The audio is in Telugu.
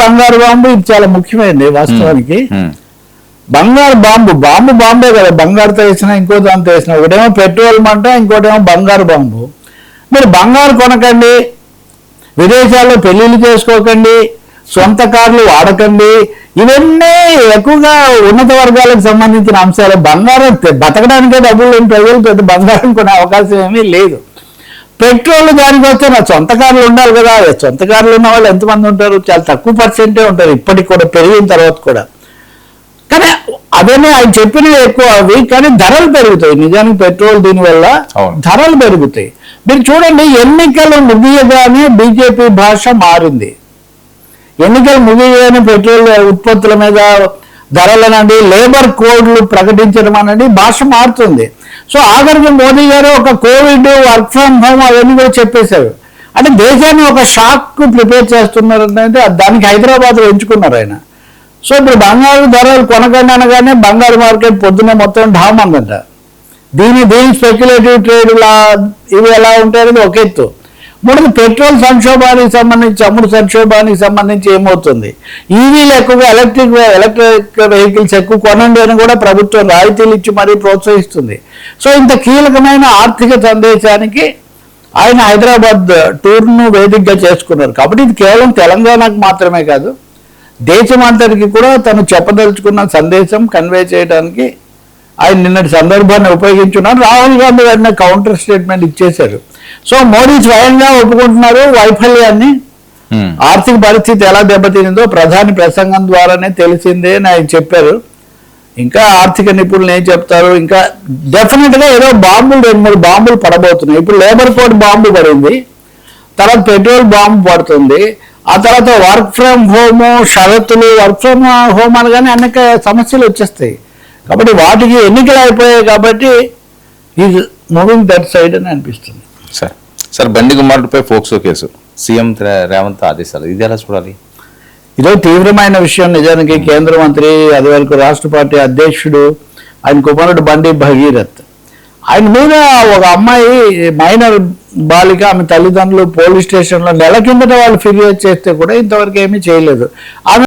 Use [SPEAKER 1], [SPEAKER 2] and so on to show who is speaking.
[SPEAKER 1] బంగారు బాంబు ఇది చాలా ముఖ్యమైనది వాస్తవానికి. బంగారు బాంబే కదా, బంగారుతో వేసినా ఇంకో దాంతో వేసినా, ఒకటేమో పెట్రోల్ మంట, ఇంకోటేమో బంగారు బాంబు. మీరు బంగారు కొనకండి, విదేశాల్లో పెళ్లిళ్ళు చేసుకోకండి, సొంత కార్లు వాడకండి, ఇవన్నీ ఎక్కువగా ఉన్నత వర్గాలకు సంబంధించిన అంశాలు. బంగారం బతకడానికే డబ్బులు లేని ప్రజలు పెద్ద బంగారం కొనే అవకాశం ఏమీ లేదు. పెట్రోల్ దానికి వస్తే నా సొంత కార్లు ఉండాలి కదా, సొంత కార్లు ఉన్న వాళ్ళు ఎంతమంది ఉంటారు? చాలా తక్కువ పర్సెంటే ఉంటారు ఇప్పటికి కూడా, పెరిగిన తర్వాత కూడా. కానీ అదేనే ఆయన చెప్పినవి ఎక్కువ అవి, కానీ ధరలు పెరుగుతాయి. నిజానికి పెట్రోల్ దీనివల్ల ధరలు పెరుగుతాయి. మీరు చూడండి, ఎన్నికలు ముగియగానే బీజేపీ భాష మారింది. ఎన్నికలు ముగియగానే పెట్రోల్ ఉత్పత్తుల మీద ధరలనండి, లేబర్ కోడ్లు ప్రకటించడం అనండి భాష మారుతుంది. సో ఆఖరికి మోదీ గారు ఒక కోవిడ్, వర్క్ ఫ్రమ్ హోమ్ అవన్నీ కూడా చెప్పేశారు. అంటే దేశాన్ని ఒక షాక్ ప్రిపేర్ చేస్తున్నారు అంటే దానికి హైదరాబాద్లో ఎంచుకున్నారు ఆయన. సో ఇప్పుడు బంగారు ధరలు కొనకండి అనగానే బంగారు మార్కెట్ పొద్దున్న మొత్తం ఢామ్ అందంట. దీని స్పెక్యులేటివ్ ట్రేడ్ ఇవి ఎలా ఉంటాయనేది ఒక ఎత్తు. మూడోది పెట్రోల్ సంక్షోభానికి సంబంధించి, చమురు సంక్షోభానికి సంబంధించి ఏమవుతుంది, ఈవీలు ఎక్కువగా ఎలక్ట్రిక్ వెహికల్స్ ఎక్కువ కొనండి అని కూడా ప్రభుత్వం రాయితీలు ఇచ్చి మరీ ప్రోత్సహిస్తుంది. సో ఇంత కీలకమైన ఆర్థిక సందేశానికి ఆయన హైదరాబాద్ టూర్ను వేదికగా చేసుకున్నారు. కాబట్టి ఇది కేవలం తెలంగాణకు మాత్రమే కాదు, దేశమంతటికి కూడా తను చెప్పదలుచుకున్న సందేశం కన్వే చేయడానికి ఆయన నిన్నటి సందర్భాన్ని ఉపయోగించున్నారు. రాహుల్ గాంధీ వెంటనే కౌంటర్ స్టేట్మెంట్ ఇచ్చేశారు. సో మోడీ స్వయంగా ఒప్పుకుంటున్నారు వైఫల్యాన్ని. ఆర్థిక పరిస్థితి ఎలా దెబ్బతినిందో ప్రధాని ప్రసంగం ద్వారానే తెలిసిందే అని ఆయన చెప్పారు. ఇంకా ఆర్థిక నిపుణులు ఏం చెప్తారు, ఇంకా డెఫినెట్గా ఏదో బాంబులు 2-3 బాంబులు పడబోతున్నాయి. ఇప్పుడు లేబర్ కోడ్ బాంబు పడింది, తర్వాత పెట్రోల్ బాంబు పడుతుంది, ఆ తర్వాత వర్క్ ఫ్రమ్ హోమ్ షరతులు, వర్క్ ఫ్రమ్ హోమ్ అనగానే అనేక సమస్యలు వచ్చేస్తాయి. కాబట్టి వాటికి ఎన్నికలు అయిపోయాయి కాబట్టి ఈజ్ మూవింగ్ దట్ సైడ్ అని అనిపిస్తుంది.
[SPEAKER 2] సార్ బండి కుమారుడిపై పోక్సో కేసు, సీఎం రేవంత్ ఆదేశాలు, ఇది ఎలా చూడాలి?
[SPEAKER 1] ఇదో తీవ్రమైన విషయం. నిజానికి కేంద్ర మంత్రి, అది వరకు రాష్ట్ర పార్టీ అధ్యక్షుడు, ఆయన కుమారుడు బండి భగీరథ్, ఆయన మీద ఒక అమ్మాయి మైనర్ బాలిక, ఆమె తల్లిదండ్రులు పోలీస్ స్టేషన్లో నెల కిందట వాళ్ళు ఫిర్యాదు చేస్తే కూడా ఇంతవరకు ఏమీ చేయలేదు. ఆమె